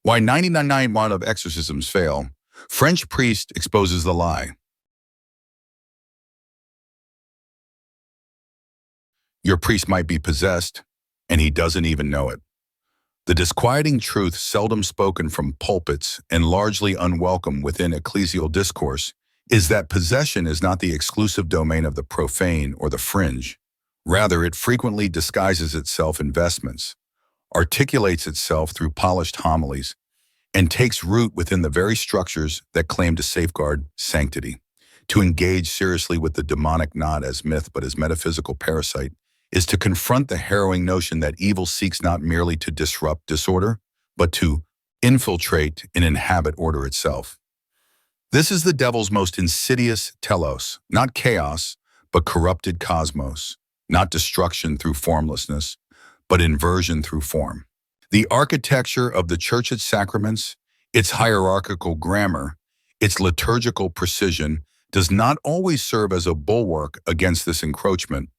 Why 99.9 of Exorcisms fail. French priest exposes the lie. Your priest might be possessed, and he doesn't even know it. The disquieting truth seldom spoken from pulpits and largely unwelcome within ecclesial discourse is that possession is not the exclusive domain of the profane or the fringe. Rather, it frequently disguises itself in vestments, articulates itself through polished homilies, and takes root within the very structures that claim to safeguard sanctity. To engage seriously with the demonic not as myth but as metaphysical parasite is to confront the harrowing notion that evil seeks not merely to disrupt disorder, but to infiltrate and inhabit order itself. This is the devil's most insidious telos, not chaos, but corrupted cosmos, not destruction through formlessness, but inversion through form. The architecture of the Church's sacraments, its hierarchical grammar, its liturgical precision, does not always serve as a bulwark against this encroachment.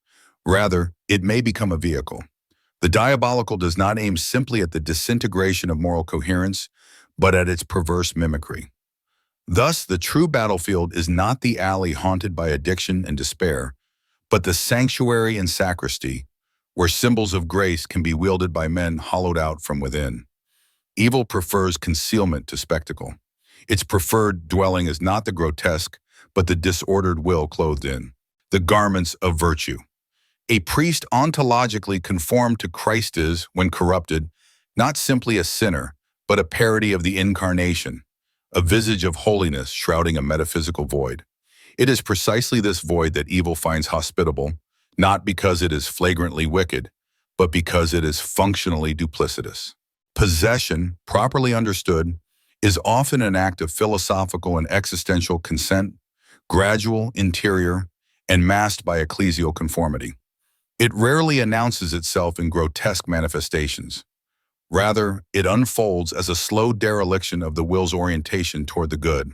Rather, it may become a vehicle. The diabolical does not aim simply at the disintegration of moral coherence, but at its perverse mimicry. Thus, the true battlefield is not the alley haunted by addiction and despair, but the sanctuary and sacristy, where symbols of grace can be wielded by men hollowed out from within. Evil prefers concealment to spectacle. Its preferred dwelling is not the grotesque, but the disordered will clothed in the garments of virtue. A priest ontologically conformed to Christ is, when corrupted, not simply a sinner, but a parody of the incarnation, a visage of holiness shrouding a metaphysical void. It is precisely this void that evil finds hospitable, not because it is flagrantly wicked, but because it is functionally duplicitous. Possession, properly understood, is often an act of philosophical and existential consent, gradual, interior, and masked by ecclesial conformity. It rarely announces itself in grotesque manifestations. Rather, it unfolds as a slow dereliction of the will's orientation toward the good.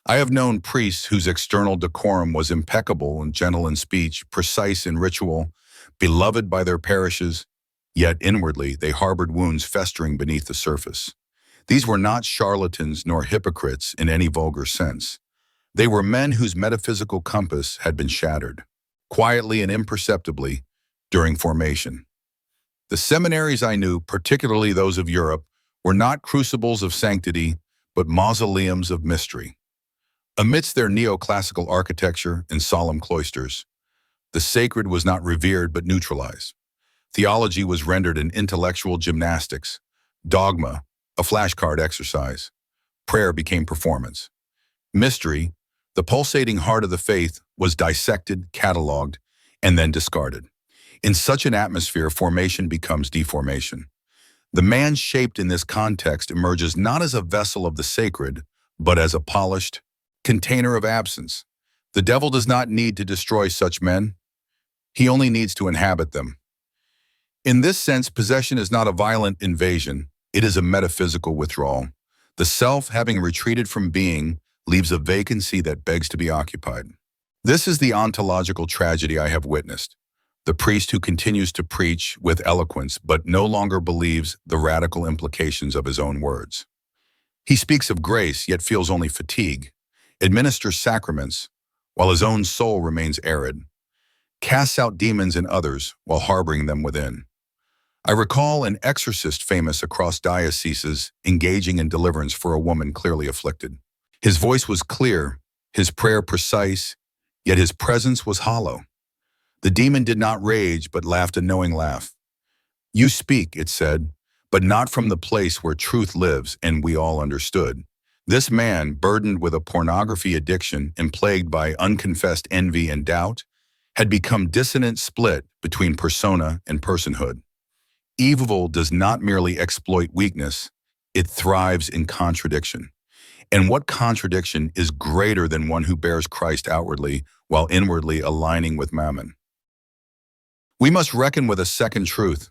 I have known priests whose external decorum was impeccable and gentle in speech, precise in ritual, beloved by their parishes, yet inwardly they harbored wounds festering beneath the surface. These were not charlatans nor hypocrites in any vulgar sense. They were men whose metaphysical compass had been shattered, quietly and imperceptibly, during formation. The seminaries I knew, particularly those of Europe, were not crucibles of sanctity, but mausoleums of mystery. Amidst their neoclassical architecture and solemn cloisters, the sacred was not revered but neutralized. Theology was rendered an intellectual gymnastics, dogma, a flashcard exercise. Prayer became performance. Mystery, the pulsating heart of the faith, was dissected, catalogued, and then discarded. In such an atmosphere, formation becomes deformation. The man shaped in this context emerges not as a vessel of the sacred, but as a polished container of absence. The devil does not need to destroy such men. He only needs to inhabit them. In this sense, possession is not a violent invasion. It is a metaphysical withdrawal. The self, having retreated from being, leaves a vacancy that begs to be occupied. This is the ontological tragedy I have witnessed. The priest who continues to preach with eloquence but no longer believes the radical implications of his own words. He speaks of grace yet feels only fatigue, administers sacraments while his own soul remains arid, casts out demons in others while harboring them within. I recall an exorcist famous across dioceses engaging in deliverance for a woman clearly afflicted. His voice was clear, his prayer precise, yet his presence was hollow. The demon did not rage, but laughed a knowing laugh. "You speak," it said, "but not from the place where truth lives," and we all understood. This man, burdened with a pornography addiction and plagued by unconfessed envy and doubt, had become dissonant split between persona and personhood. Evil does not merely exploit weakness, it thrives in contradiction. And what contradiction is greater than one who bears Christ outwardly while inwardly aligning with mammon? We must reckon with a second truth.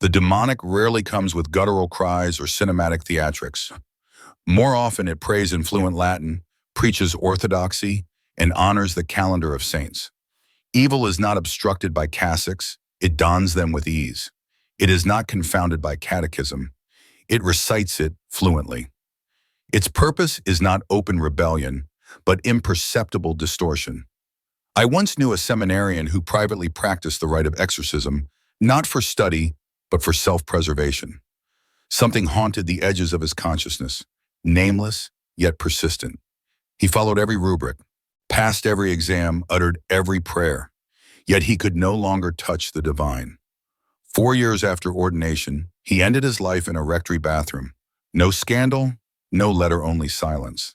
The demonic rarely comes with guttural cries or cinematic theatrics. More often it prays in fluent Latin, preaches orthodoxy, and honors the calendar of saints. Evil is not obstructed by cassocks, it dons them with ease. It is not confounded by catechism. It recites it fluently. Its purpose is not open rebellion, but imperceptible distortion. I once knew a seminarian who privately practiced the rite of exorcism, not for study, but for self-preservation. Something haunted the edges of his consciousness, nameless yet persistent. He followed every rubric, passed every exam, uttered every prayer, yet he could no longer touch the divine. 4 years after ordination, he ended his life in a rectory bathroom. No scandal, no letter-only silence.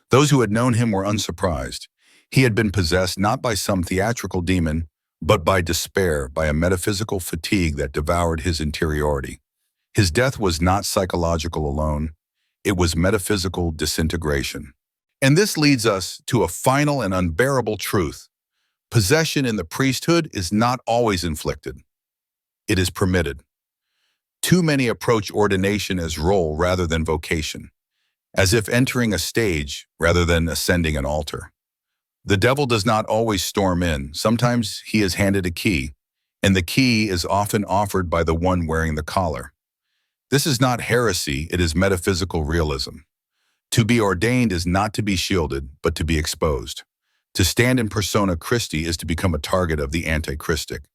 Those who had known him were unsurprised. He had been possessed not by some theatrical demon, but by despair, by a metaphysical fatigue that devoured his interiority. His death was not psychological alone. It was metaphysical disintegration. And this leads us to a final and unbearable truth. Possession in the priesthood is not always inflicted. It is permitted. Too many approach ordination as role rather than vocation, as if entering a stage rather than ascending an altar. The devil does not always storm in. Sometimes he is handed a key, and the key is often offered by the one wearing the collar. This is not heresy, it is metaphysical realism. To be ordained is not to be shielded, but to be exposed. To stand in persona Christi is to become a target of the antichristic.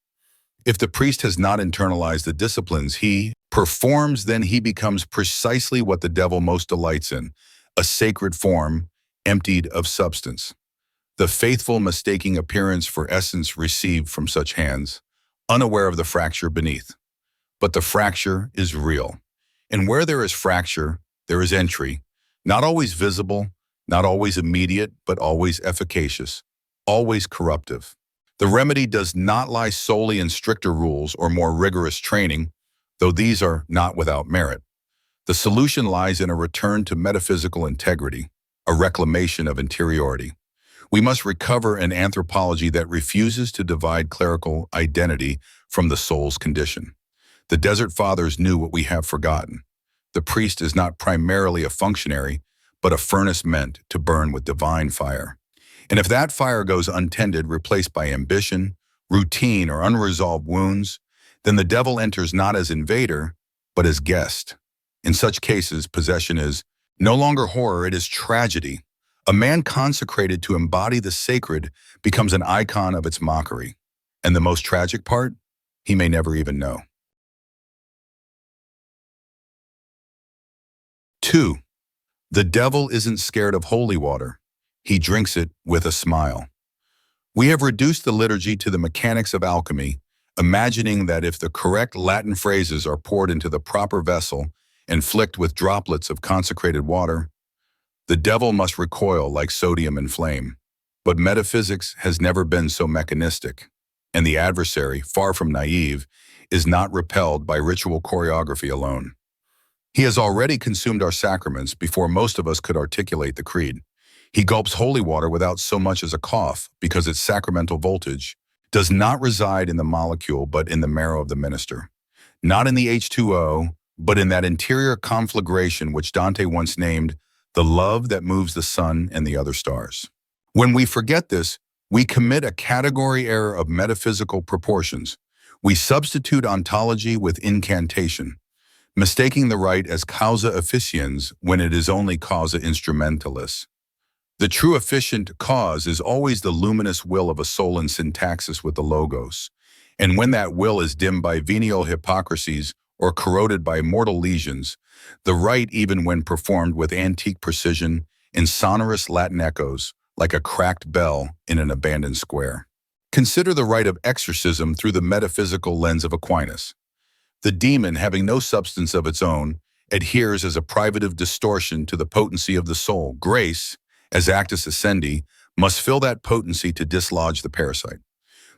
If the priest has not internalized the disciplines he performs, then he becomes precisely what the devil most delights in, a sacred form emptied of substance. The faithful mistaking appearance for essence received from such hands, unaware of the fracture beneath. But the fracture is real. And where there is fracture, there is entry, not always visible, not always immediate, but always efficacious, always corruptive. The remedy does not lie solely in stricter rules or more rigorous training, though these are not without merit. The solution lies in a return to metaphysical integrity, a reclamation of interiority. We must recover an anthropology that refuses to divide clerical identity from the soul's condition. The Desert Fathers knew what we have forgotten. The priest is not primarily a functionary, but a furnace meant to burn with divine fire. And if that fire goes untended, replaced by ambition, routine, or unresolved wounds, then the devil enters not as invader, but as guest. In such cases, possession is no longer horror, it is tragedy. A man consecrated to embody the sacred becomes an icon of its mockery. And the most tragic part? He may never even know. 2. The devil isn't scared of holy water. He drinks it with a smile. We have reduced the liturgy to the mechanics of alchemy, imagining that if the correct Latin phrases are poured into the proper vessel and flicked with droplets of consecrated water, the devil must recoil like sodium in flame. But metaphysics has never been so mechanistic, and the adversary, far from naive, is not repelled by ritual choreography alone. He has already consumed our sacraments before most of us could articulate the creed. He gulps holy water without so much as a cough because its sacramental voltage does not reside in the molecule but in the marrow of the minister. Not in the H2O, but in that interior conflagration which Dante once named the love that moves the sun and the other stars. When we forget this, we commit a category error of metaphysical proportions. We substitute ontology with incantation, mistaking the rite as causa efficiens when it is only causa instrumentalis. The true efficient cause is always the luminous will of a soul in syntaxis with the logos, and when that will is dimmed by venial hypocrisies or corroded by mortal lesions, the rite, even when performed with antique precision in sonorous Latin echoes, like a cracked bell in an abandoned square. Consider the rite of exorcism through the metaphysical lens of Aquinas. The demon, having no substance of its own, adheres as a privative distortion to the potency of the soul. Grace, as actus essendi, must fill that potency to dislodge the parasite.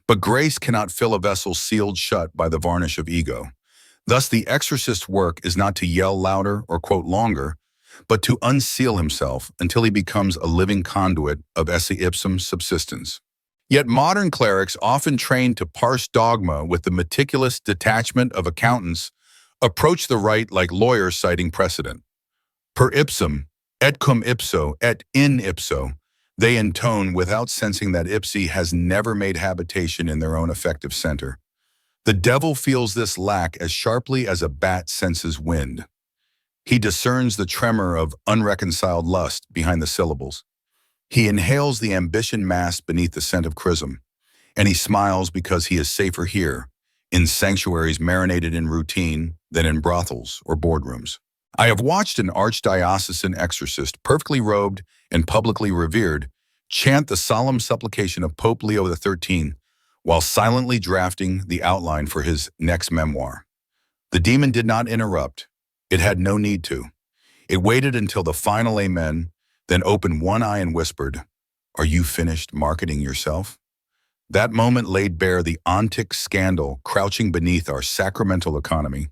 But grace cannot fill a vessel sealed shut by the varnish of ego. Thus, the exorcist's work is not to yell louder or quote longer, but to unseal himself until he becomes a living conduit of esse ipsum subsistence. Yet modern clerics, often trained to parse dogma with the meticulous detachment of accountants, approach the rite like lawyers citing precedent. Per ipsum, et cum ipso, et in ipso, they intone without sensing that ipsi has never made habitation in their own effective center. The devil feels this lack as sharply as a bat senses wind. He discerns the tremor of unreconciled lust behind the syllables. He inhales the ambition masked beneath the scent of chrism, and he smiles because he is safer here, in sanctuaries marinated in routine, than in brothels or boardrooms. I have watched an archdiocesan exorcist, perfectly robed and publicly revered, chant the solemn supplication of Pope Leo XIII while silently drafting the outline for his next memoir. The demon did not interrupt. It had no need to. It waited until the final amen, then opened one eye and whispered, "Are you finished marketing yourself?" That moment laid bare the ontic scandal crouching beneath our sacramental economy.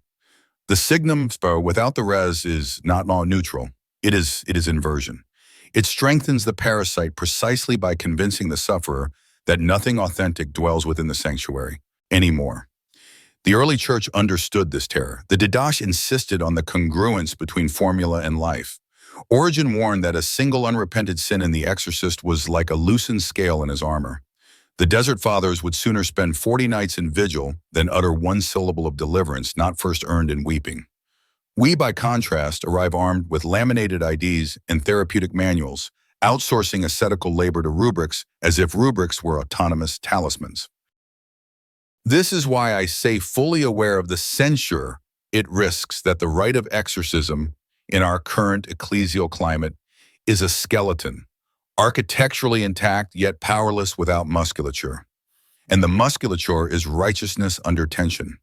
The signum spur without the res is not neutral. It is inversion. It strengthens the parasite precisely by convincing the sufferer that nothing authentic dwells within the sanctuary anymore. The early church understood this terror. The Didache insisted on the congruence between formula and life. Origen warned that a single unrepented sin in the exorcist was like a loosened scale in his armor. The Desert Fathers would sooner spend 40 nights in vigil than utter one syllable of deliverance not first earned in weeping. We, by contrast, arrive armed with laminated IDs and therapeutic manuals, outsourcing ascetical labor to rubrics as if rubrics were autonomous talismans. This is why I say, fully aware of the censure it risks, that the rite of exorcism in our current ecclesial climate is a skeleton, architecturally intact yet powerless without musculature. And the musculature is righteousness under tension.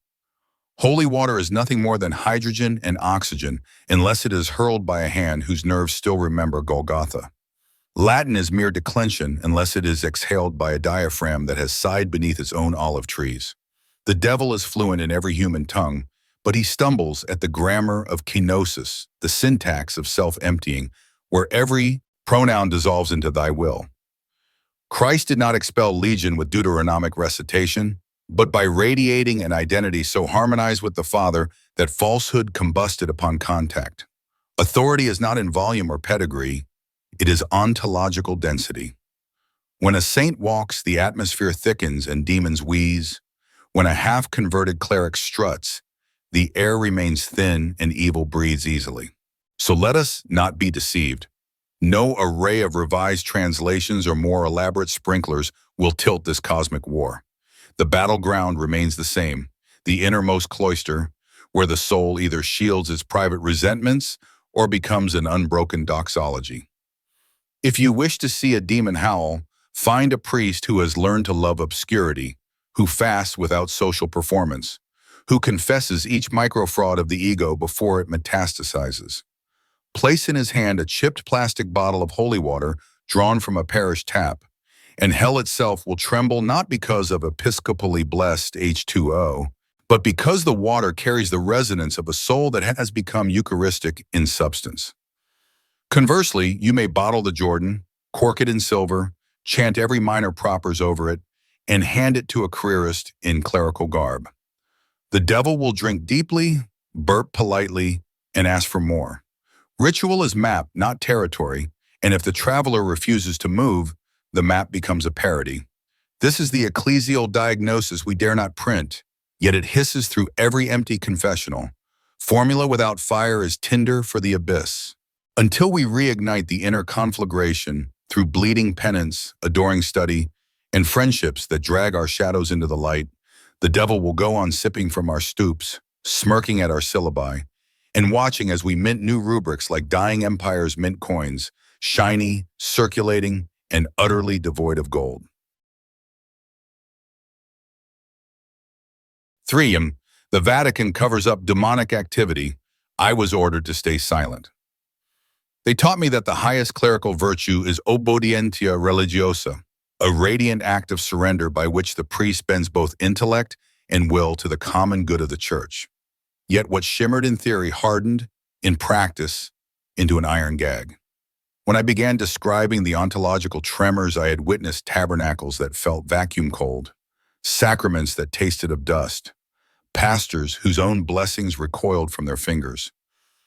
Holy water is nothing more than hydrogen and oxygen unless it is hurled by a hand whose nerves still remember Golgotha. Latin is mere declension unless it is exhaled by a diaphragm that has sighed beneath its own olive trees. The devil is fluent in every human tongue, but he stumbles at the grammar of kenosis, the syntax of self-emptying, where every pronoun dissolves into thy will. Christ did not expel legion with Deuteronomic recitation, but by radiating an identity so harmonized with the Father that falsehood combusted upon contact. Authority is not in volume or pedigree, it is ontological density. When a saint walks, the atmosphere thickens and demons wheeze. When a half-converted cleric struts, the air remains thin and evil breathes easily. So let us not be deceived. No array of revised translations or more elaborate sprinklers will tilt this cosmic war. The battleground remains the same, the innermost cloister, where the soul either shields its private resentments or becomes an unbroken doxology. If you wish to see a demon howl, find a priest who has learned to love obscurity, who fasts without social performance, who confesses each microfraud of the ego before it metastasizes. Place in his hand a chipped plastic bottle of holy water drawn from a parish tap, and hell itself will tremble not because of episcopally blessed H2O, but because the water carries the resonance of a soul that has become Eucharistic in substance. Conversely, you may bottle the Jordan, cork it in silver, chant every minor propers over it, and hand it to a careerist in clerical garb. The devil will drink deeply, burp politely, and ask for more. Ritual is map, not territory, and if the traveler refuses to move, the map becomes a parody. This is the ecclesial diagnosis we dare not print, yet it hisses through every empty confessional. Formula without fire is tinder for the abyss. Until we reignite the inner conflagration through bleeding penance, adoring study, and friendships that drag our shadows into the light, the devil will go on sipping from our stoops, smirking at our syllabi, and watching as we mint new rubrics like dying empires mint coins, shiny, circulating, and utterly devoid of gold. 3. The Vatican covers up demonic activity. I was ordered to stay silent. They taught me that the highest clerical virtue is obedientia religiosa, a radiant act of surrender by which the priest bends both intellect and will to the common good of the church. Yet what shimmered in theory hardened, in practice, into an iron gag. When I began describing the ontological tremors, I had witnessed tabernacles that felt vacuum cold, sacraments that tasted of dust, pastors whose own blessings recoiled from their fingers.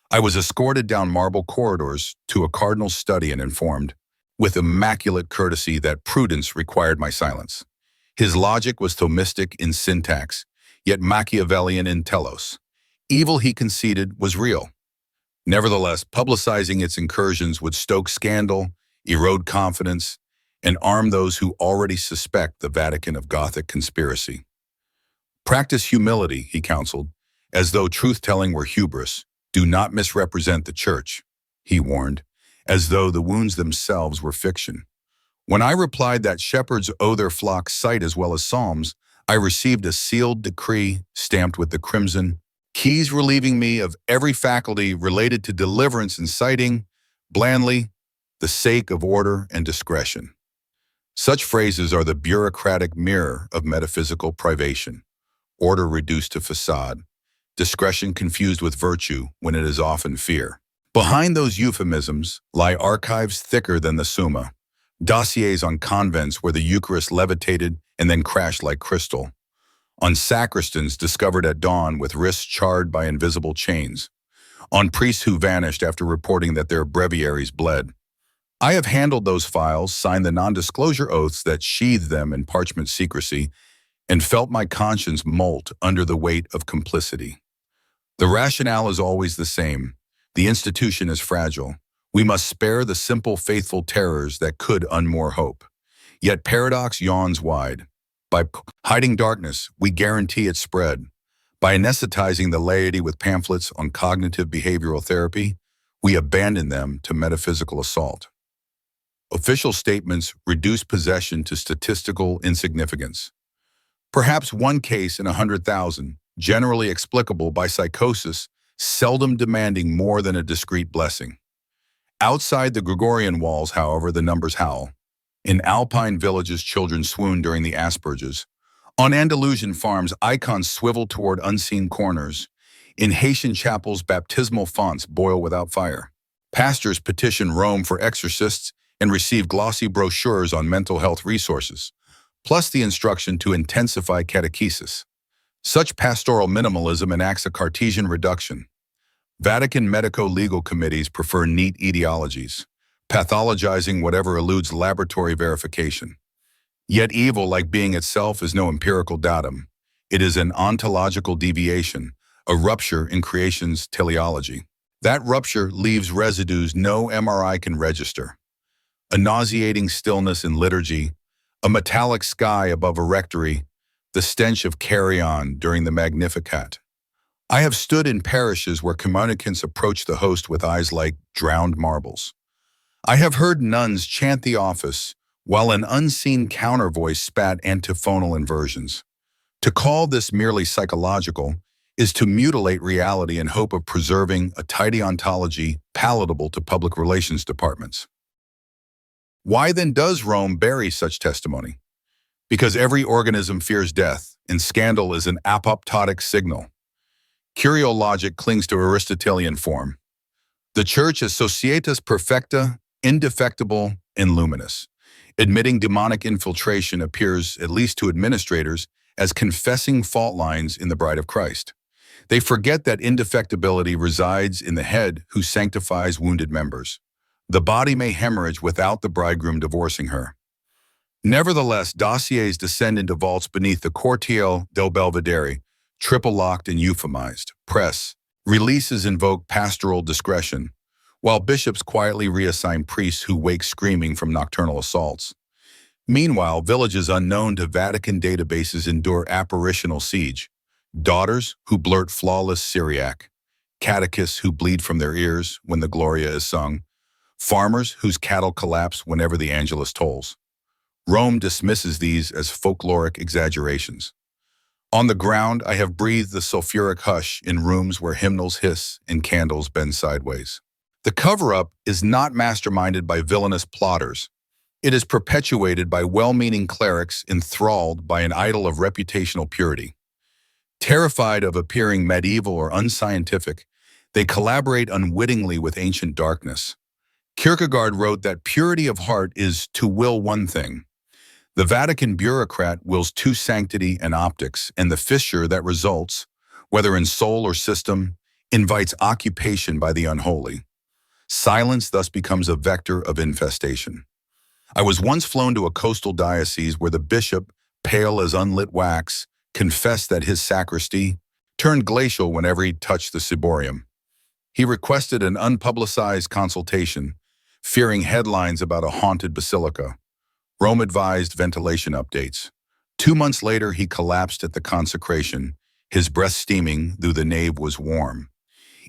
I was escorted down marble corridors to a cardinal's study and informed, with immaculate courtesy, that prudence required my silence. His logic was Thomistic in syntax, yet Machiavellian in telos. Evil, he conceded, was real. Nevertheless, publicizing its incursions would stoke scandal, erode confidence, and arm those who already suspect the Vatican of Gothic conspiracy. Practice humility, he counseled, as though truth-telling were hubris. Do not misrepresent the church, he warned, as though the wounds themselves were fiction. When I replied that shepherds owe their flocks sight as well as psalms, I received a sealed decree stamped with the crimson, keys relieving me of every faculty related to deliverance and citing, blandly, the sake of order and discretion. Such phrases are the bureaucratic mirror of metaphysical privation, order reduced to facade, discretion confused with virtue when it is often fear. Behind those euphemisms lie archives thicker than the Summa, dossiers on convents where the Eucharist levitated and then crashed like crystal, on sacristans discovered at dawn with wrists charred by invisible chains, on priests who vanished after reporting that their breviaries bled. I have handled those files, signed the non-disclosure oaths that sheathed them in parchment secrecy, and felt my conscience molt under the weight of complicity. The rationale is always the same. The institution is fragile. We must spare the simple, faithful terrors that could unmoor hope. Yet paradox yawns wide. By hiding darkness, we guarantee its spread. By anesthetizing the laity with pamphlets on cognitive behavioral therapy, we abandon them to metaphysical assault. Official statements reduce possession to statistical insignificance. Perhaps one case in 100,000, generally explicable by psychosis, seldom demanding more than a discreet blessing. Outside the Gregorian walls, however, the numbers howl. In Alpine villages, children swoon during the asperges. On Andalusian farms, icons swivel toward unseen corners. In Haitian chapels, baptismal fonts boil without fire. Pastors petition Rome for exorcists and receive glossy brochures on mental health resources, plus the instruction to intensify catechesis. Such pastoral minimalism enacts a Cartesian reduction. Vatican medico-legal committees prefer neat etiologies, pathologizing whatever eludes laboratory verification. Yet evil, like being itself, is no empirical datum. It is an ontological deviation, a rupture in creation's teleology. That rupture leaves residues no MRI can register. A nauseating stillness in liturgy, a metallic sky above a rectory, the stench of carrion during the Magnificat. I have stood in parishes where communicants approach the host with eyes like drowned marbles. I have heard nuns chant the office while an unseen countervoice spat antiphonal inversions. To call this merely psychological is to mutilate reality in hope of preserving a tidy ontology palatable to public relations departments. Why then does Rome bury such testimony? Because every organism fears death, and scandal is an apoptotic signal. Curiologic clings to Aristotelian form. The Church is societas perfecta, indefectible, and luminous. Admitting demonic infiltration appears, at least to administrators, as confessing fault lines in the Bride of Christ. They forget that indefectibility resides in the head who sanctifies wounded members. The body may hemorrhage without the bridegroom divorcing her. Nevertheless, dossiers descend into vaults beneath the Cortile del Belvedere, triple-locked and euphemized. Press releases invoke pastoral discretion, while bishops quietly reassign priests who wake screaming from nocturnal assaults. Meanwhile, villages unknown to Vatican databases endure apparitional siege. Daughters who blurt flawless Syriac, catechists who bleed from their ears when the Gloria is sung, farmers whose cattle collapse whenever the Angelus tolls. Rome dismisses these as folkloric exaggerations. On the ground, I have breathed the sulfuric hush in rooms where hymnals hiss and candles bend sideways. The cover-up is not masterminded by villainous plotters. It is perpetuated by well-meaning clerics enthralled by an idol of reputational purity. Terrified of appearing medieval or unscientific, they collaborate unwittingly with ancient darkness. Kierkegaard wrote that purity of heart is to will one thing. The Vatican bureaucrat wills to sanctity and optics, and the fissure that results, whether in soul or system, invites occupation by the unholy. Silence thus becomes a vector of infestation. I was once flown to a coastal diocese where the bishop, pale as unlit wax, confessed that his sacristy turned glacial whenever he touched the ciborium. He requested an unpublicized consultation, fearing headlines about a haunted basilica. Rome advised ventilation updates. 2 months later, he collapsed at the consecration. His breath steaming, though the nave was warm.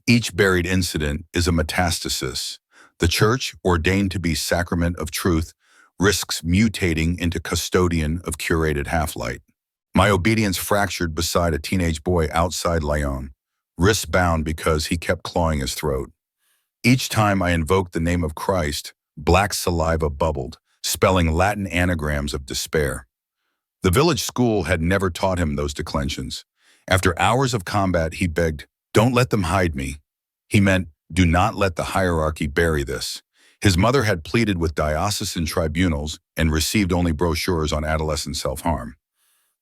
Each buried incident is a metastasis. The Church, ordained to be sacrament of truth, risks mutating into custodian of curated half-light. My obedience fractured beside a teenage boy outside Lyon, wrist bound because he kept clawing his throat. Each time I invoked the name of Christ, black saliva bubbled, spelling Latin anagrams of despair. The village school had never taught him those declensions. After hours of combat, he begged, "Don't let them hide me." He meant, "Do not let the hierarchy bury this." His mother had pleaded with diocesan tribunals and received only brochures on adolescent self-harm.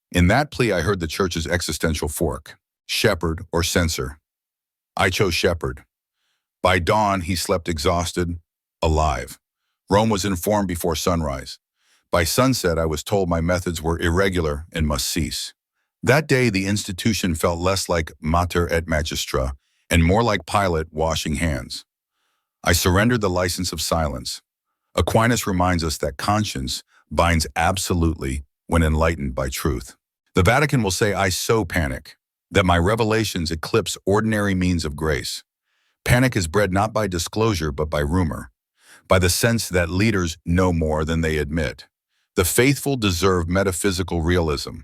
In that plea, I heard the Church's existential fork: shepherd or censor. I chose shepherd. By dawn, he slept exhausted, alive. Rome was informed before sunrise. By sunset, I was told my methods were irregular and must cease. That day, the institution felt less like mater et magistra and more like Pilate washing hands. I surrendered the license of silence. Aquinas reminds us that conscience binds absolutely when enlightened by truth. The Vatican will say I so panic, that my revelations eclipse ordinary means of grace. Panic is bred not by disclosure but by rumor, by the sense that leaders know more than they admit. The faithful deserve metaphysical realism.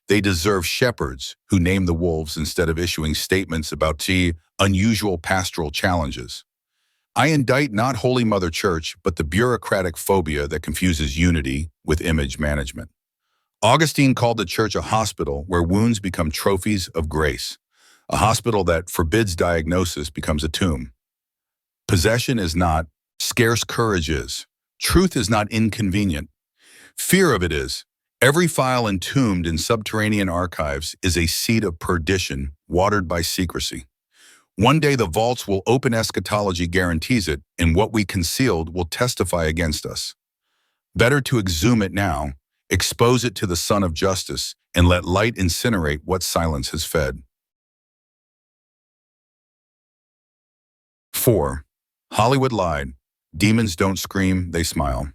They deserve shepherds who name the wolves instead of issuing statements about unusual pastoral challenges. I indict not Holy Mother Church, but the bureaucratic phobia that confuses unity with image management. Augustine called the Church a hospital where wounds become trophies of grace. A hospital that forbids diagnosis becomes a tomb. Possession is not, scarce courage is. Truth is not inconvenient. Fear of it is. Every file entombed in subterranean archives is a seed of perdition, watered by secrecy. One day the vaults will open, eschatology guarantees it, and what we concealed will testify against us. Better to exhume it now, expose it to the sun of justice, and let light incinerate what silence has fed. 4. Hollywood lied. Demons don't scream, they smile.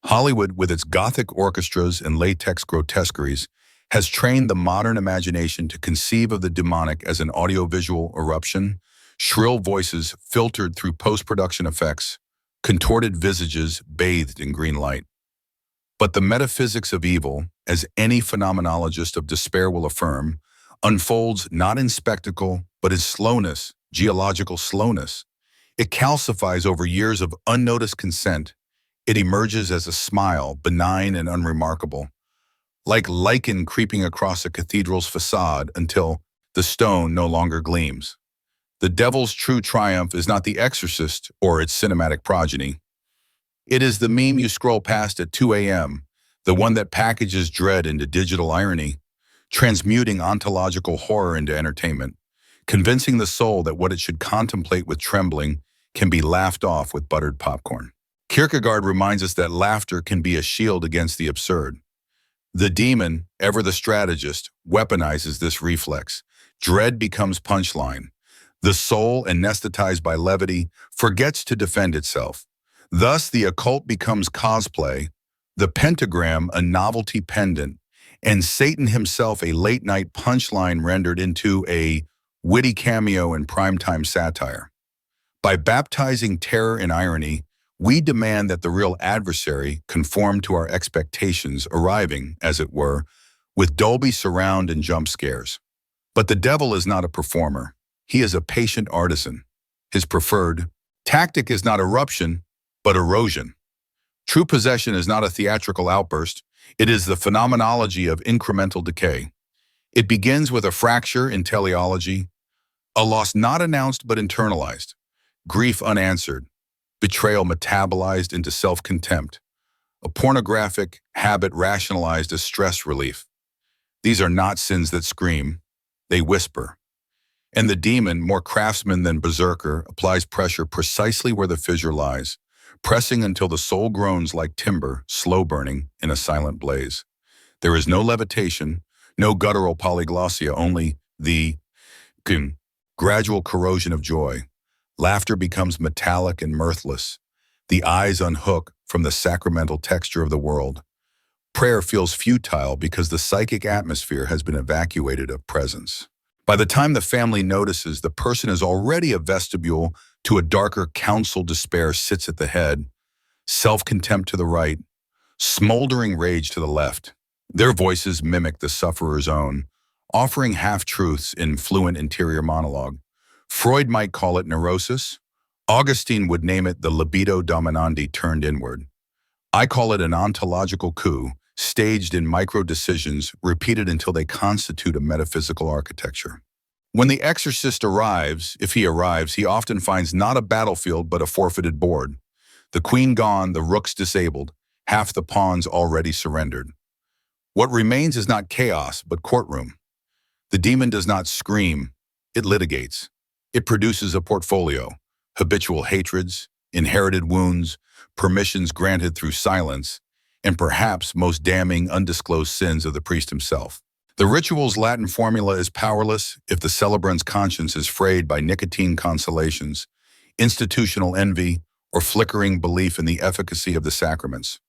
Hollywood, with its Gothic orchestras and latex grotesqueries, has trained the modern imagination to conceive of the demonic as an audiovisual eruption, shrill voices filtered through post-production effects, contorted visages bathed in green light. But the metaphysics of evil, as any phenomenologist of despair will affirm, unfolds not in spectacle, but in slowness, geological slowness. It calcifies over years of unnoticed consent. It emerges as a smile, benign and unremarkable, like lichen creeping across a cathedral's facade until the stone no longer gleams. The devil's true triumph is not the exorcist or its cinematic progeny. It is the meme you scroll past at 2 a.m., the one that packages dread into digital irony, transmuting ontological horror into entertainment, convincing the soul that what it should contemplate with trembling can be laughed off with buttered popcorn. Kierkegaard reminds us that laughter can be a shield against the absurd. The demon, ever the strategist, weaponizes this reflex. Dread becomes punchline. The soul, anesthetized by levity, forgets to defend itself. Thus, the occult becomes cosplay, the pentagram a novelty pendant, and Satan himself a late-night punchline rendered into a witty cameo in primetime satire. By baptizing terror in irony, we demand that the real adversary conform to our expectations, arriving, as it were, with Dolby surround and jump scares. But the devil is not a performer. He is a patient artisan. His preferred tactic is not eruption, but erosion. True possession is not a theatrical outburst. It is the phenomenology of incremental decay. It begins with a fracture in teleology, a loss not announced but internalized, grief unanswered, betrayal metabolized into self-contempt, a pornographic habit rationalized as stress relief. These are not sins that scream, they whisper. And the demon, more craftsman than berserker, applies pressure precisely where the fissure lies, pressing until the soul groans like timber, slow burning in a silent blaze. There is no levitation, no guttural polyglossia, only the gradual corrosion of joy, Laughter becomes metallic and mirthless. The eyes unhook from the sacramental texture of the world. Prayer feels futile because the psychic atmosphere has been evacuated of presence. By the time the family notices, the person is already a vestibule to a darker council. Despair sits at the head, self-contempt to the right, smoldering rage to the left. Their voices mimic the sufferer's own, offering half-truths in fluent interior monologue. Freud might call it neurosis. Augustine would name it the libido dominandi turned inward. I call it an ontological coup, staged in micro-decisions, repeated until they constitute a metaphysical architecture. When the exorcist arrives, if he arrives, he often finds not a battlefield but a forfeited board. The queen gone, the rooks disabled, half the pawns already surrendered. What remains is not chaos, but courtroom. The demon does not scream, it litigates. It produces a portfolio, habitual hatreds, inherited wounds, permissions granted through silence, and perhaps most damning undisclosed sins of the priest himself. The ritual's Latin formula is powerless if the celebrant's conscience is frayed by nicotine consolations, institutional envy, or flickering belief in the efficacy of the sacraments.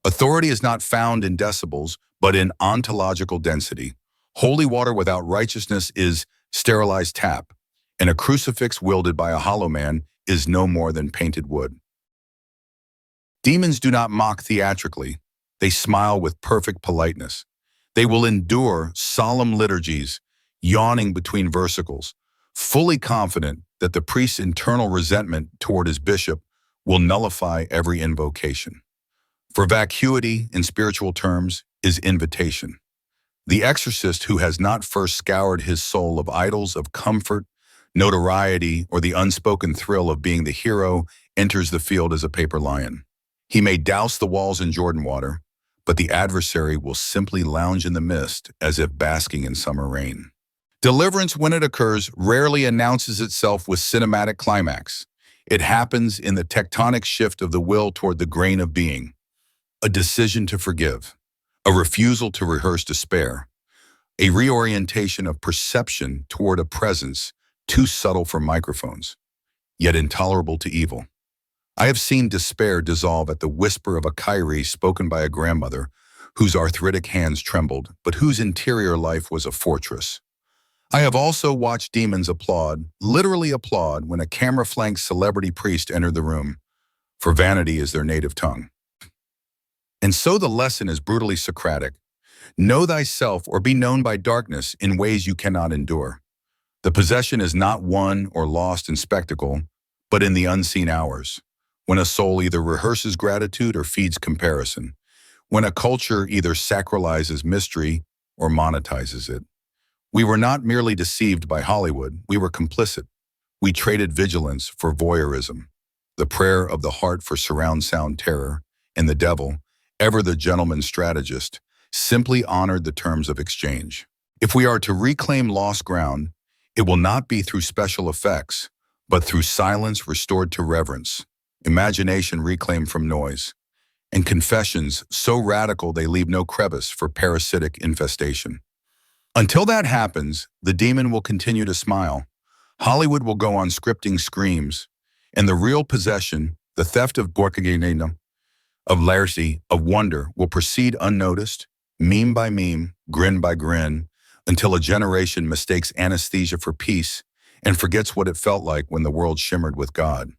Authority is not found in decibels, but in ontological density. Holy water without righteousness is sterilized tap, and a crucifix wielded by a hollow man is no more than painted wood. Demons do not mock theatrically. They smile with perfect politeness. They will endure solemn liturgies, yawning between versicles, fully confident that the priest's internal resentment toward his bishop will nullify every invocation. For vacuity, in spiritual terms, is invitation. The exorcist who has not first scoured his soul of idols of comfort, notoriety, or the unspoken thrill of being the hero enters the field as a paper lion. He may douse the walls in Jordan water, but the adversary will simply lounge in the mist as if basking in summer rain. Deliverance, when it occurs, rarely announces itself with cinematic climax. It happens in the tectonic shift of the will toward the grain of being, a decision to forgive, a refusal to rehearse despair, a reorientation of perception toward a presence too subtle for microphones, yet intolerable to evil. I have seen despair dissolve at the whisper of a kyrie spoken by a grandmother whose arthritic hands trembled, but whose interior life was a fortress. I have also watched demons applaud, literally applaud, when a camera-flanked celebrity priest entered the room, for vanity is their native tongue. And so the lesson is brutally Socratic. Know thyself or be known by darkness in ways you cannot endure. The possession is not won or lost in spectacle, but in the unseen hours, when a soul either rehearses gratitude or feeds comparison, when a culture either sacralizes mystery or monetizes it. We were not merely deceived by Hollywood, we were complicit. We traded vigilance for voyeurism, the prayer of the heart for surround sound terror, and the devil, ever the gentleman strategist, simply honored the terms of exchange. If we are to reclaim lost ground, it will not be through special effects, but through silence restored to reverence, imagination reclaimed from noise, and confessions so radical they leave no crevice for parasitic infestation. Until that happens, the demon will continue to smile. Hollywood will go on scripting screams, and the real possession, the theft of borkagena, of larcy, of wonder, will proceed unnoticed, meme by meme, grin by grin, until a generation mistakes anesthesia for peace and forgets what it felt like when the world shimmered with God.